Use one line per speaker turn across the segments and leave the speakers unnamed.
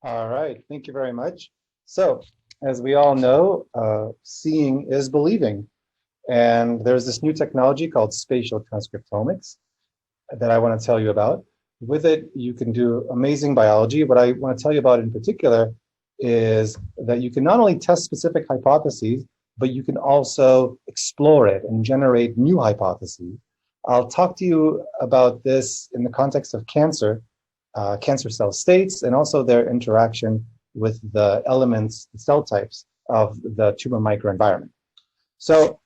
All right, thank you very much. So, as we all know, seeing is believing. And there's this new technology called spatial transcriptomics that I want to tell you about. With it, you can do amazing biology. What I want to tell you about in particular is that you can not only test specific hypotheses, but you can also explore it and generate new hypotheses. I'll talk to you about this in the context of cancer, cancer cell states, and also their interaction with the elements, the cell types of the tumor microenvironment. So,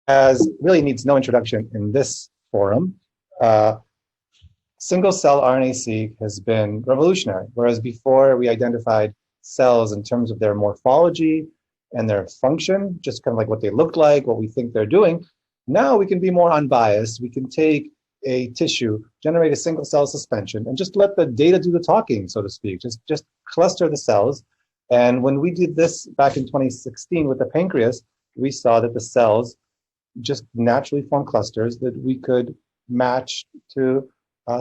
as really needs no introduction in this forum, uh, single cell RNA-seq has been revolutionary, whereas before we identified cells in terms of their morphology and their function, just kind of like what they look like, what we think they're doing. Now we can be more unbiased. We can take a tissue, generate a single cell suspension, and just let the data do the talking, so to speak. Just cluster the cells. And when we did this back in 2016 with the pancreas, we saw that the cells just naturally form clusters that we could match to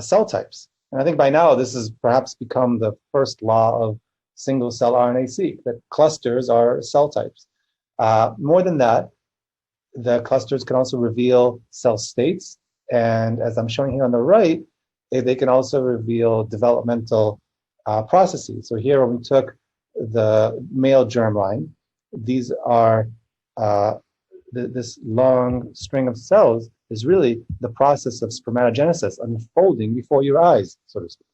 cell types. And I think by now this has perhaps become the first law of single cell RNA-seq, that clusters are cell types. More than that, the clusters can also reveal cell states. And as I'm showing here on the right, they can also reveal developmental processes. So here when we took the male germline, these are this long string of cells is really the process of spermatogenesis unfolding before your eyes, so to speak.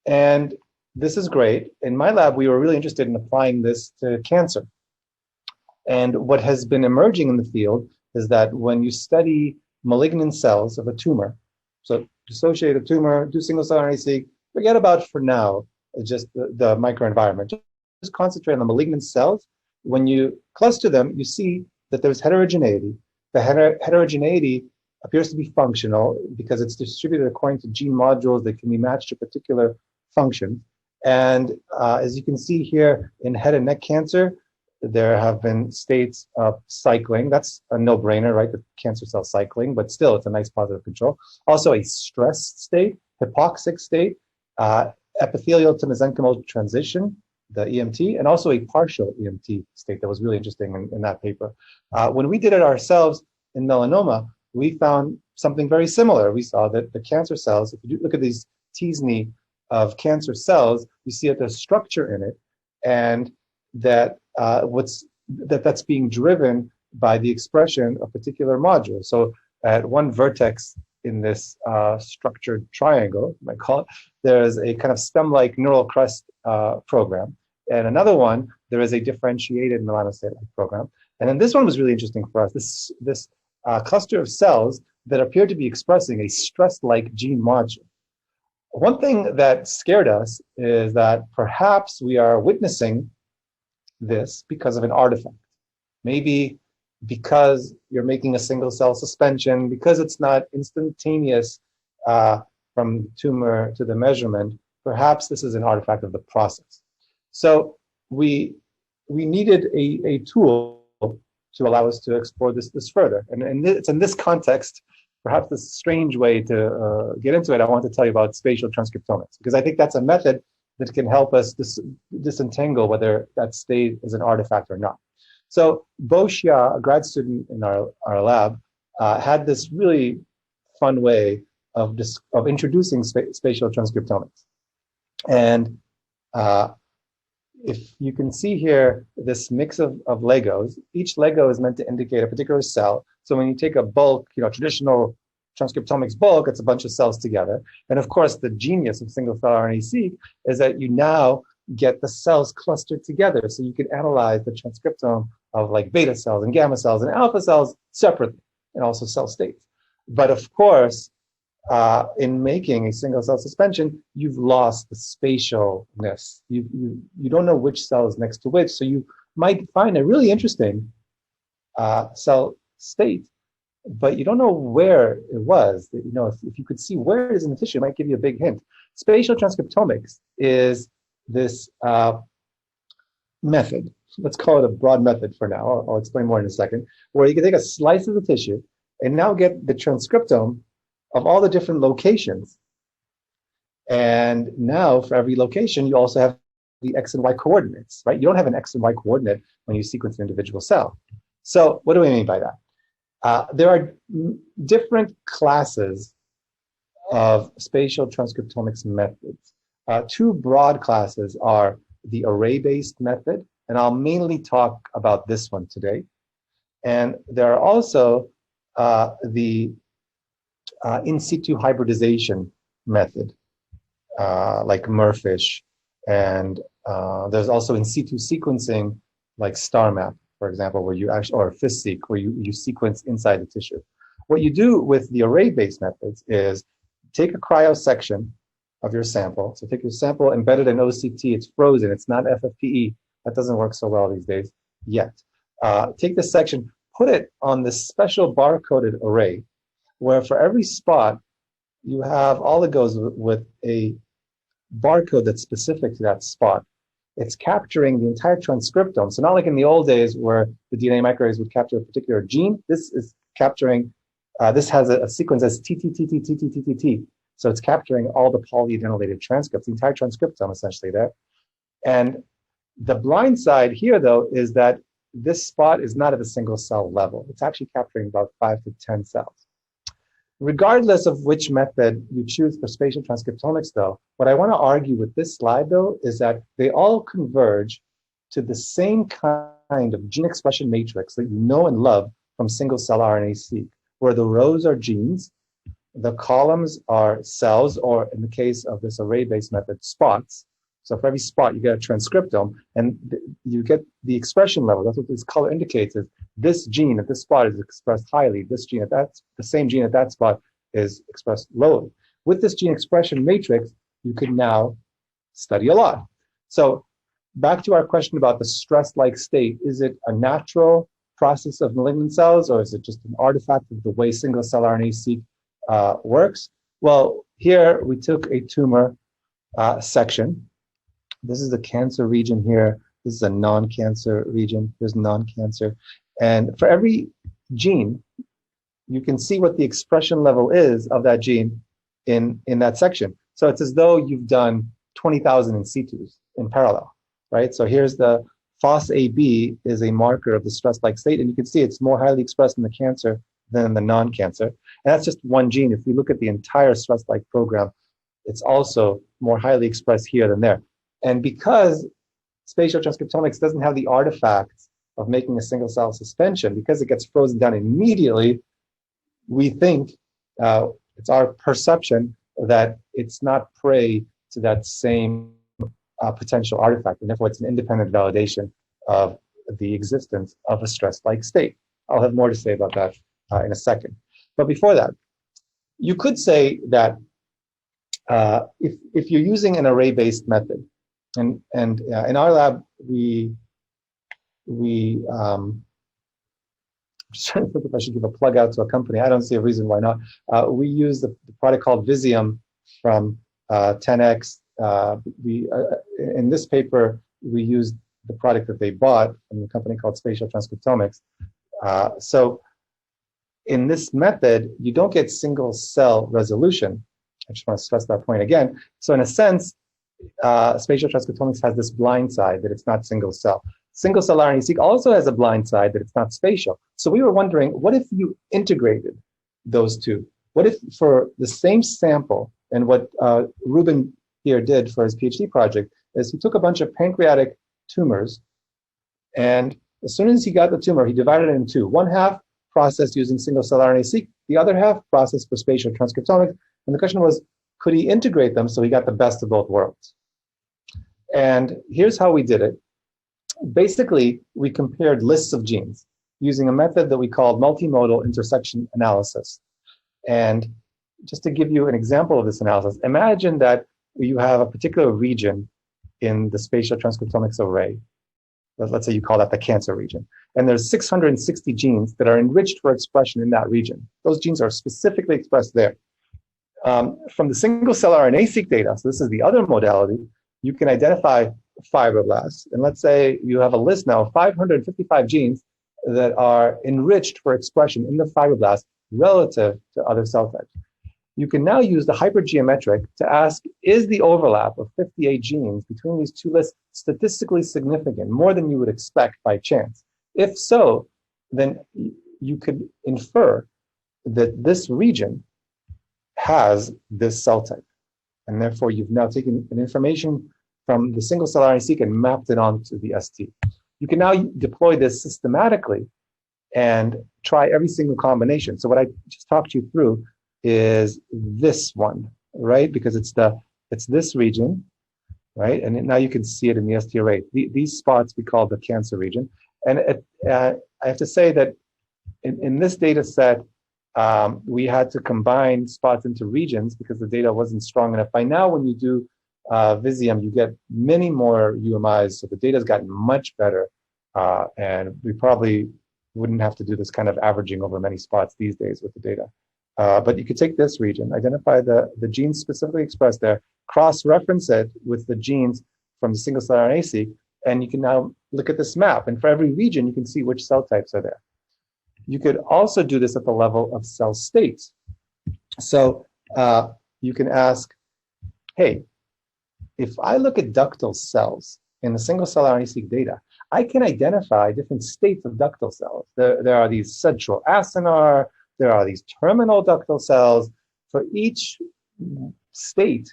And this is great. In my lab, we were really interested in applying this to cancer. And what has been emerging in the field is that when you study malignant cells of a tumor, so dissociate a tumor, do single cell RNA-seq, forget about for now just the microenvironment. Just concentrate on the malignant cells. When you cluster them, you see that there's heterogeneity. The heterogeneity appears to be functional because it's distributed according to gene modules that can be matched to particular functions. And as you can see here in head and neck cancer, there have been states of cycling. That's a no-brainer, right? The cancer cell cycling, but still it's a nice positive control. Also a stress state, hypoxic state, epithelial to mesenchymal transition, the EMT, and also a partial EMT state that was really interesting in that paper. When we did it ourselves in melanoma, we found something very similar. We saw that the cancer cells, if you look at these t-SNE of cancer cells, you see that there's structure in it, and that that's being driven by the expression of particular modules. So at one vertex in this structured triangle, you might call it, there's a kind of stem-like neural crest program. And another one, there is a differentiated melanocyte-like program. And then this one was really interesting for us. This cluster of cells that appear to be expressing a stress-like gene module. One thing that scared us is that perhaps we are witnessing this because of an artifact. Maybe because you're making a single cell suspension, because it's not instantaneous from tumor to the measurement, perhaps this is an artifact of the process. So we needed a tool to allow us to explore this further. And it's in this context, perhaps this strange way to get into it, I want to tell you about spatial transcriptomics, because I think that's a method that can help us disentangle whether that state is an artifact or not. So Bo Xia, a grad student in our lab, had this really fun way of introducing spatial transcriptomics. And if you can see here, this mix of Legos, each Lego is meant to indicate a particular cell. So when you take a bulk, traditional transcriptomics bulk, it's a bunch of cells together. And of course, the genius of single cell RNA-seq is that you now get the cells clustered together. So you can analyze the transcriptome of like beta cells and gamma cells and alpha cells separately, and also cell states. But of course, in making a single cell suspension, you've lost the spatialness. You don't know which cell is next to which, so you might find a really interesting cell state, but you don't know where it was. If you could see where it is in the tissue, it might give you a big hint. Spatial transcriptomics is this method. Let's call it a broad method for now. I'll explain more in a second, where you can take a slice of the tissue and now get the transcriptome of all the different locations And now for every location, you also have the X and Y coordinates, right? You don't have an X and Y coordinate when you sequence an individual cell. So what do we mean by that? There are different classes of spatial transcriptomics methods. Two broad classes are the array-based method, and I'll mainly talk about this one today. And there are also the in situ hybridization method, like Murfish, and there's also in situ sequencing, like StarMap, for example, where you actually, or FISSEQ, where you sequence inside the tissue. What you do with the array-based methods is take a cryo section of your sample. So take your sample embedded in OCT, it's frozen, it's not FFPE. That doesn't work so well these days yet. Take this section, put it on this special barcoded array, where for every spot, you have oligos with a barcode that's specific to that spot. It's capturing the entire transcriptome. So not like in the old days where the DNA microarrays would capture a particular gene. This is capturing, this has a sequence as TTTTTTTTT. So it's capturing all the polyadenylated transcripts, the entire transcriptome essentially there. And the blind side here, though, is that this spot is not at a single cell level. It's actually capturing about 5 to 10 cells. Regardless of which method you choose for spatial transcriptomics, though, what I want to argue with this slide, though, is that they all converge to the same kind of gene expression matrix that you know and love from single-cell RNA-seq, where the rows are genes, the columns are cells, or in the case of this array-based method, spots. So for every spot, you get a transcriptome, and you get the expression level. That's what this color indicates, is this gene at this spot is expressed highly. This gene at that, the same gene at that spot is expressed lowly. With this gene expression matrix, you can now study a lot. So back to our question about the stress-like state, is it a natural process of malignant cells, or is it just an artifact of the way single-cell RNA-seq works? Well, here we took a tumor section. This is the cancer region here. This is a non-cancer region. There's non-cancer. And for every gene, you can see what the expression level is of that gene in that section. So it's as though you've done 20,000 in situs in parallel, right? So here's the FOSS-AB is a marker of the stress-like state, and you can see it's more highly expressed in the cancer than in the non-cancer. And that's just one gene. If we look at the entire stress-like program, it's also more highly expressed here than there. And because spatial transcriptomics doesn't have the artifacts of making a single cell suspension, because it gets frozen down immediately, we think, it's our perception that it's not prey to that same potential artifact, and therefore it's an independent validation of the existence of a stress-like state. I'll have more to say about that in a second. But before that, you could say that if you're using an array-based method, and in our lab, I'm just trying to think if I should give a plug out to a company. I don't see a reason why not. We use the product called Visium from 10x. In this paper, we used the product that they bought from the company called Spatial Transcriptomics. So in this method, you don't get single cell resolution. I just want to stress that point again. So in a sense, spatial transcriptomics has this blind side that it's not single cell. Single cell RNA-seq also has a blind side that it's not spatial. So we were wondering, what if you integrated those two? What if for the same sample, and what Ruben here did for his PhD project, is he took a bunch of pancreatic tumors, and as soon as he got the tumor, he divided it in two. One half processed using single cell RNA-seq, the other half processed for spatial transcriptomics. And the question was, could he integrate them so he got the best of both worlds? And here's how we did it. Basically, we compared lists of genes using a method that we called multimodal intersection analysis. And just to give you an example of this analysis, imagine that you have a particular region in the spatial transcriptomics array. Let's say you call that the cancer region. And there's 660 genes that are enriched for expression in that region. Those genes are specifically expressed there. From the single cell RNA-seq data, so this is the other modality, you can identify fibroblasts. And let's say you have a list now of 555 genes that are enriched for expression in the fibroblasts relative to other cell types. You can now use the hypergeometric to ask, is the overlap of 58 genes between these two lists statistically significant, more than you would expect by chance? If so, then you could infer that this region has this cell type. And therefore, you've now taken an information from the single cell RNA-seq and mapped it onto the ST. You can now deploy this systematically and try every single combination. So what I just talked you through is this one, right? Because it's this region, right? And now you can see it in the ST array. These spots we call the cancer region. And I have to say that in this data set, we had to combine spots into regions because the data wasn't strong enough. By now, when you do Visium, you get many more UMIs, so the data's gotten much better. And we probably wouldn't have to do this kind of averaging over many spots these days with the data. But you could take this region, identify the genes specifically expressed there, cross-reference it with the genes from the single-cell RNA-seq, and you can now look at this map. And for every region, you can see which cell types are there. You could also do this at the level of cell states. So you can ask, hey, if I look at ductal cells in the single-cell RNA-seq data, I can identify different states of ductal cells. There are these central acinar, there are these terminal ductal cells. For each state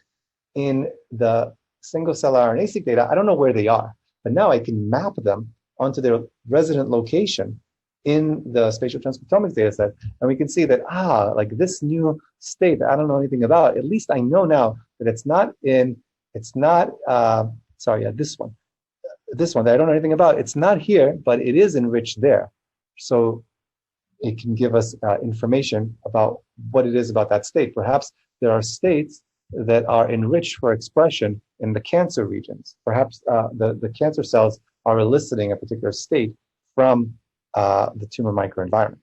in the single-cell RNA-seq data, I don't know where they are, but now I can map them onto their resident location in the spatial transcriptomics data set, and we can see that, like this new state that I don't know anything about, at least I know now that this one that I don't know anything about, it's not here, but it is enriched there. So it can give us information about what it is about that state. Perhaps there are states that are enriched for expression in the cancer regions. Perhaps the cancer cells are eliciting a particular state from the tumor microenvironment.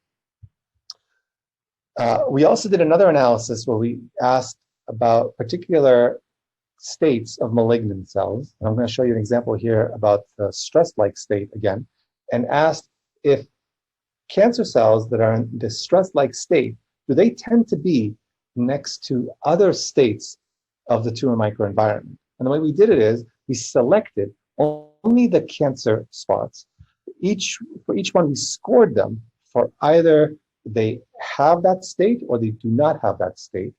We also did another analysis where we asked about particular states of malignant cells. And I'm going to show you an example here about the stress-like state again, and asked if cancer cells that are in the stress-like state, do they tend to be next to other states of the tumor microenvironment? And the way we did it is we selected only the cancer spots. For each one, we scored them for either they have that state or they do not have that state.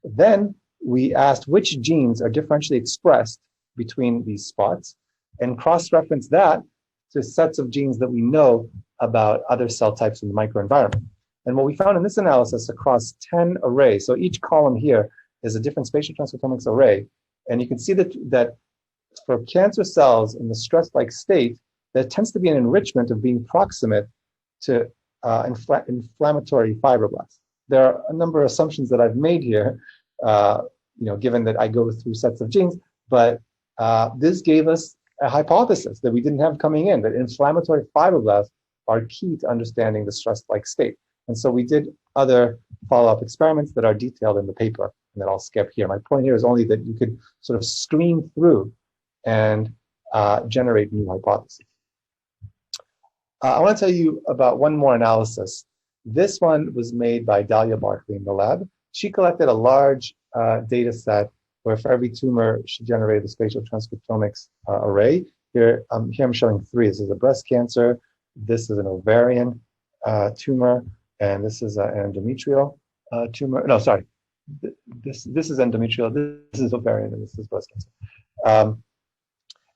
Then we asked which genes are differentially expressed between these spots and cross-reference that to sets of genes that we know about other cell types in the microenvironment. And what we found in this analysis across 10 arrays, so each column here is a different spatial transcriptomics array, and you can see that for cancer cells in the stress-like state, there tends to be an enrichment of being proximate to inflammatory fibroblasts. There are a number of assumptions that I've made here, given that I go through sets of genes, but this gave us a hypothesis that we didn't have coming in, that inflammatory fibroblasts are key to understanding the stress-like state. And so we did other follow-up experiments that are detailed in the paper, and that I'll skip here. My point here is only that you could sort of screen through and generate new hypotheses. I want to tell you about one more analysis. This one was made by Dahlia Barkley in the lab. She collected a large data set where for every tumor, she generated a spatial transcriptomics array. Here I'm showing three. This is a breast cancer, this is an ovarian tumor, and this is an endometrial tumor. No, sorry. This is endometrial, this is ovarian, and this is breast cancer.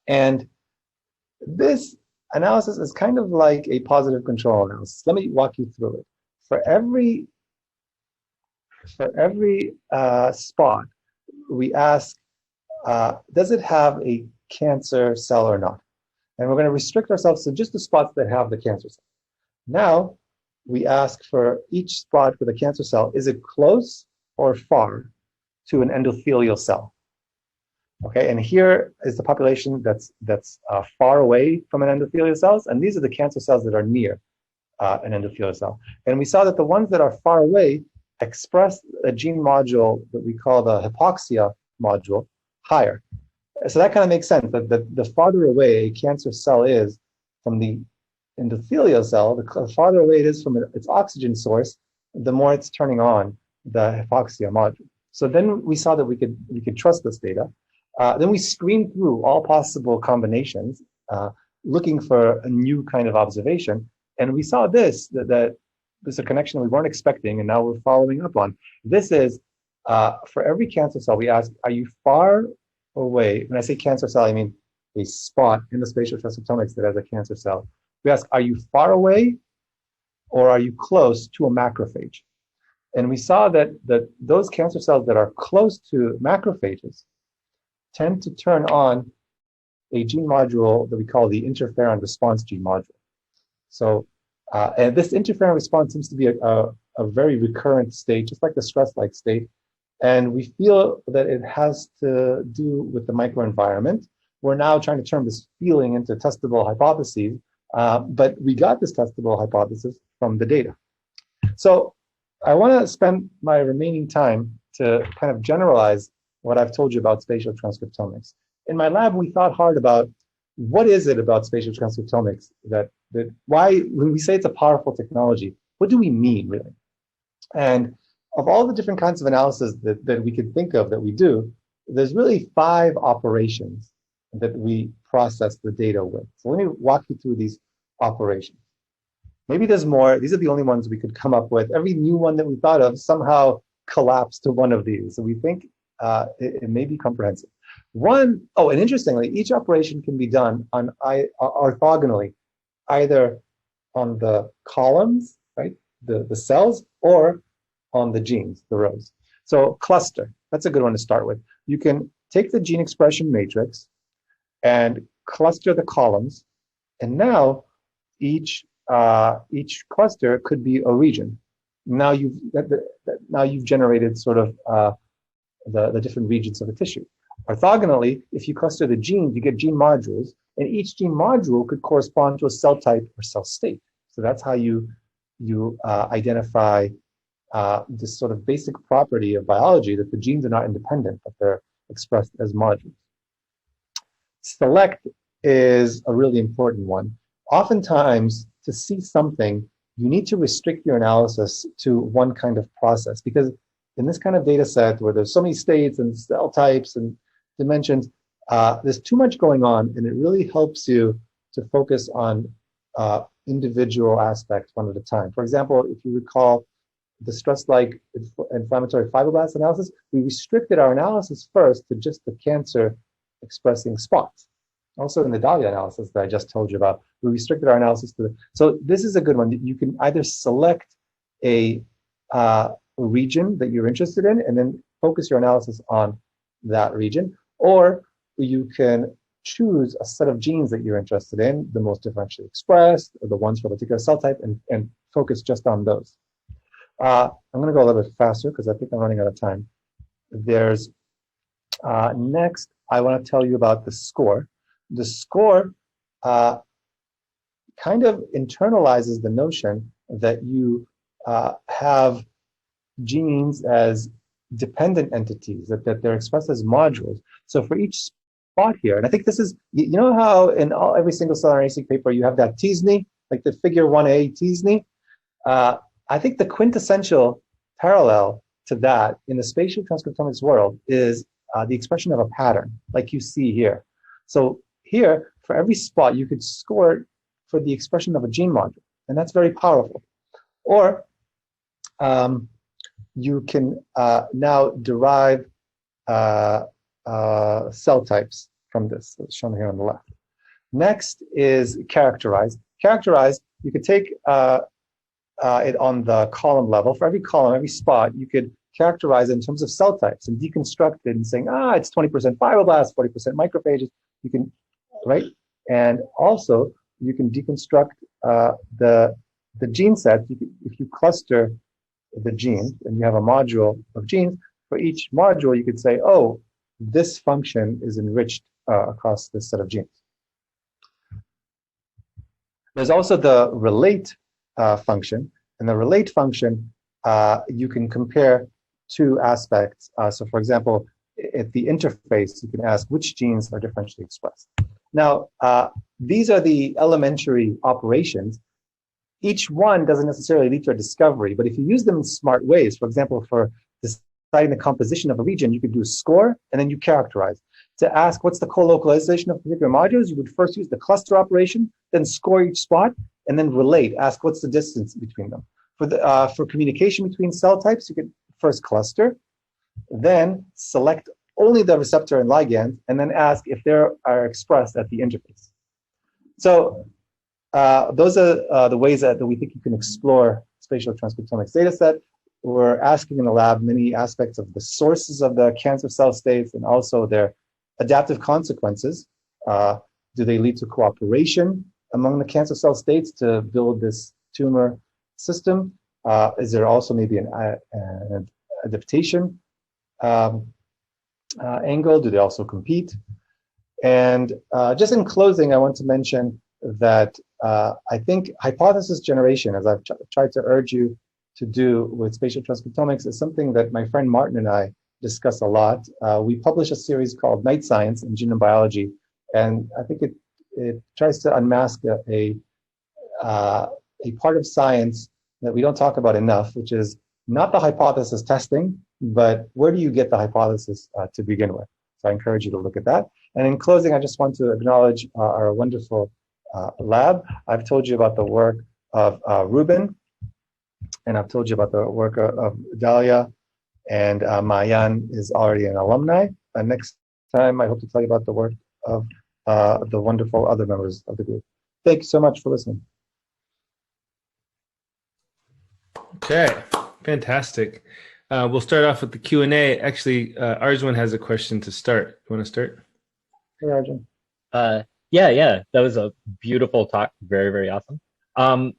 And this analysis is kind of like a positive control analysis. Let me walk you through it. For every spot, we ask, does it have a cancer cell or not? And we're going to restrict ourselves to just the spots that have the cancer cell. Now, we ask for each spot with a cancer cell, is it close or far to an endothelial cell? Okay, and here is the population that's far away from an endothelial cells, and these are the cancer cells that are near an endothelial cell. And we saw that the ones that are far away express a gene module that we call the hypoxia module higher. So that kind of makes sense, that the farther away a cancer cell is from the endothelial cell, the farther away it is from its oxygen source, the more it's turning on the hypoxia module. So then we saw that we could trust this data. Then we screened through all possible combinations, looking for a new kind of observation, and we saw this that there's a connection we weren't expecting, and now we're following up on. This is for every cancer cell, we ask, are you far away? When I say cancer cell, I mean a spot in the spatial transcriptomics that has a cancer cell. We ask, are you far away or are you close to a macrophage? And we saw that those cancer cells that are close to macrophages tend to turn on a gene module that we call the interferon response gene module. So, and this interferon response seems to be a very recurrent state, just like the stress-like state. And we feel that it has to do with the microenvironment. We're now trying to turn this feeling into testable hypotheses, but we got this testable hypothesis from the data. So I want to spend my remaining time to kind of generalize what I've told you about spatial transcriptomics. In my lab, we thought hard about what is it about spatial transcriptomics that why, when we say it's a powerful technology, what do we mean really? And of all the different kinds of analysis that we could think of that we do, there's really 5 operations that we process the data with. So let me walk you through these operations. Maybe there's more. These are the only ones we could come up with. Every new one that we thought of somehow collapsed to one of these. So we think it may be comprehensive. And interestingly, each operation can be done on orthogonally, either on the columns, right, the cells, or on the genes, the rows. So cluster, that's a good one to start with. You can take the gene expression matrix and cluster the columns, and now each cluster could be a region. Now you've generated sort of the different regions of the tissue. Orthogonally, if you cluster the genes, you get gene modules, and each gene module could correspond to a cell type or cell state. So that's how you identify this sort of basic property of biology, that the genes are not independent, but they're expressed as modules. Select is a really important one. Oftentimes, to see something, you need to restrict your analysis to one kind of process, because in this kind of data set where there's so many states and cell types and dimensions, there's too much going on, and it really helps you to focus on individual aspects one at a time. For example, if you recall the stress-like inflammatory fibroblast analysis, we restricted our analysis first to just the cancer-expressing spots. Also in the Dahlia analysis that I just told you about, we restricted our analysis to so this is a good one. You can either select a region that you're interested in and then focus your analysis on that region, or you can choose a set of genes that you're interested in, the most differentially expressed, or the ones for a particular cell type, and focus just on those. I'm going to go a little bit faster because I think I'm running out of time. There's next, I want to tell you about the score. The score kind of internalizes the notion that you have genes as dependent entities, that they're expressed as modules. So for each spot here, and I think this is, you know how in every single cell RNA-seq paper you have that t-SNE, like the figure 1a t-SNE? I think the quintessential parallel to that in the spatial transcriptomics world is the expression of a pattern, like you see here. So here, for every spot, you could score for the expression of a gene module, and that's very powerful. Or you can now derive cell types from this. It's shown here on the left. Next is characterize. Characterize, you could take it on the column level. For every column, every spot, you could characterize it in terms of cell types and deconstruct it and saying, it's 20% fibroblasts, 40% macrophages. You can, right? And also, you can deconstruct the gene set. If you cluster the genes and you have a module of genes, for each module, you could say, oh, this function is enriched across this set of genes. There's also the relate function. And the relate function, you can compare two aspects. So for example, at the interface, you can ask which genes are differentially expressed. Now, these are the elementary operations. each one doesn't necessarily lead to a discovery, but if you use them in smart ways, for example, for deciding the composition of a region, you could do a score and then you characterize. To ask what's the co-localization of particular modules, you would first use the cluster operation, then score each spot, and then relate. Ask what's the distance between them. For communication between cell types, you could first cluster, then select only the receptor and ligand, and then ask if they are expressed at the interface. So those are the ways that we think you can explore spatial transcriptomics data set. We're asking in the lab many aspects of the sources of the cancer cell states and also their adaptive consequences. Do they lead to cooperation among the cancer cell states to build this tumor system? Is there also maybe an adaptation angle? Do they also compete? And just in closing, I want to mention that I think hypothesis generation, as I've tried to urge you to do with spatial transcriptomics, is something that my friend Martin and I discuss a lot. We publish a series called Night Science in Genome Biology, and I think it tries to unmask a part of science that we don't talk about enough, which is not the hypothesis testing, but where do you get the hypothesis to begin with? So I encourage you to look at that. And in closing, I just want to acknowledge our wonderful lab. I've told you about the work of Ruben, and I've told you about the work of Dalia, and Mayan is already an alumni. Next time, I hope to tell you about the work of the wonderful other members of the group. Thank you so much for listening.
Okay, fantastic. We'll start off with the Q&A. Actually, Arjun has a question to start. You want to start?
Hey, Arjun.
Yeah, that was a beautiful talk. Very, very awesome. My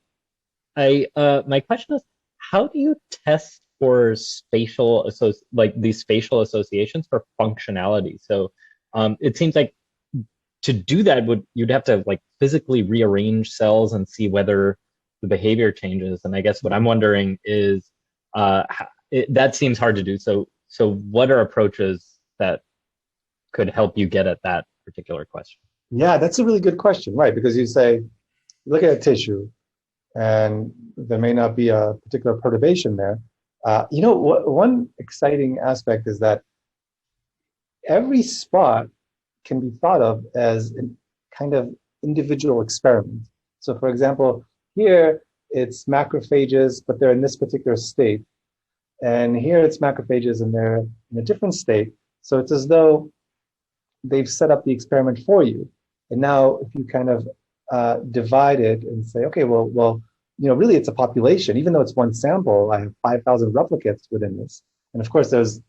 question is, how do you test for these spatial associations for functionality? So it seems like to do that you'd have to like physically rearrange cells and see whether the behavior changes. And I guess what I'm wondering is that seems hard to do. So what are approaches that could help you get at that particular question?
Yeah, that's a really good question, right? Because you say, look at a tissue, and there may not be a particular perturbation there. One exciting aspect is that every spot can be thought of as a kind of individual experiment. So for example, here it's macrophages, but they're in this particular state. And here it's macrophages and they're in a different state. So it's as though they've set up the experiment for you. And now if you kind of divide it and say, okay, well, really it's a population. Even though it's one sample, I have 5,000 replicates within this. And of course, there's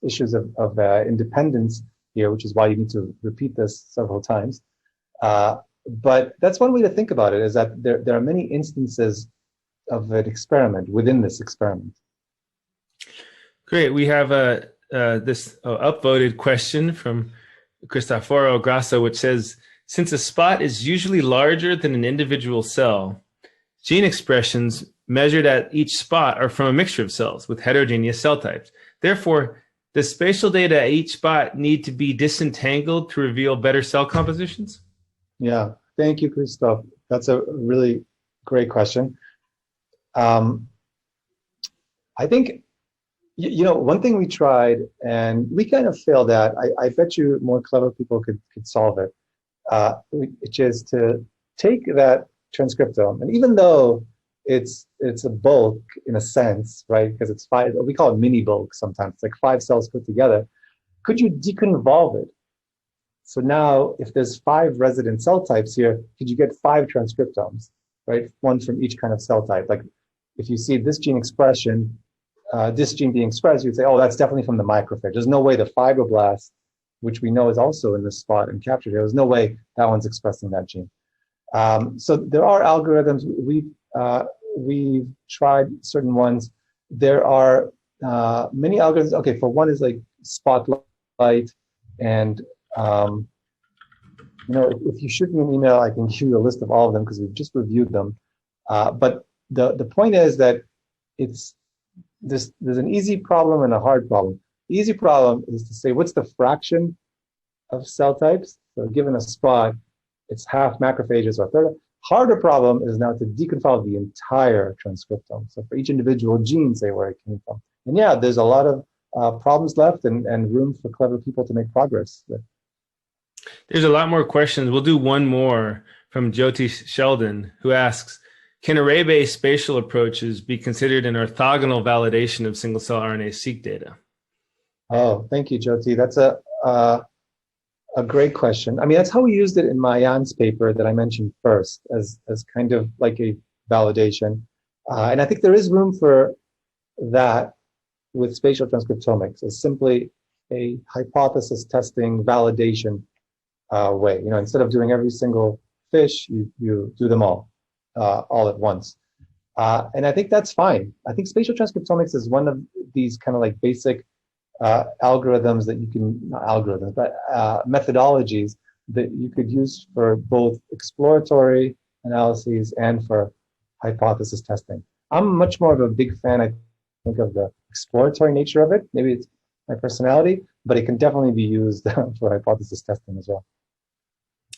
issues of independence here, which is why you need to repeat this several times. But that's one way to think about it, is that there are many instances of an experiment within this experiment.
Great. We have this upvoted question from Cristoforo Grasso, which says, since a spot is usually larger than an individual cell, gene expressions measured at each spot are from a mixture of cells with heterogeneous cell types. Therefore, does spatial data at each spot need to be disentangled to reveal better cell compositions?
Yeah, thank you, Christoph. That's a really great question. I think, one thing we tried and we kind of failed at, I bet you more clever people could solve it, which is to take that transcriptome, and even though it's a bulk in a sense, right? Because it's five, we call it mini bulk sometimes. It's like 5 cells put together. Could you deconvolve it? So now, if there's 5 resident cell types here, could you get 5 transcriptomes, right? One from each kind of cell type. Like if you see this gene expression, this gene being expressed, you'd say, oh, that's definitely from the macrophage. There's no way the fibroblast, which we know is also in this spot and captured here, there's no way that one's expressing that gene. So there are algorithms. We've tried certain ones. There are many algorithms. Okay, for one is like Spotlight, and if you shoot me an email, I can give you a list of all of them because we've just reviewed them. But the point is that there's an easy problem and a hard problem. The easy problem is to say what's the fraction of cell types. So given a spot, it's half macrophages or a third. Harder problem is now to deconvolve the entire transcriptome. So for each individual gene, say where it came from. And yeah, there's a lot of problems left and room for clever people to make progress.
There's a lot more questions. We'll do one more from Jyoti Sheldon, who asks, can array-based spatial approaches be considered an orthogonal validation of single-cell RNA-seq data?
Oh, thank you, Jyoti. That's a great question. I mean, that's how we used it in Mayan's paper that I mentioned first, as kind of like a validation. And I think there is room for that with spatial transcriptomics as simply a hypothesis testing validation way. You know, instead of doing every single fish, you do them all at once. And I think that's fine. I think spatial transcriptomics is one of these kind of like basic algorithms that you can, not algorithms, but methodologies that you could use for both exploratory analyses and for hypothesis testing. I'm much more of a big fan, I think, of the exploratory nature of it. Maybe it's my personality, but it can definitely be used for hypothesis testing as well.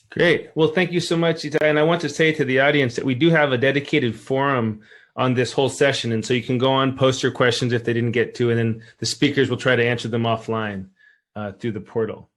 Great. Well, thank you so much, Itai. And I want to say to the audience that we do have a dedicated forum on this whole session. And so you can go on, post your questions if they didn't get to, and then the speakers will try to answer them offline through the portal.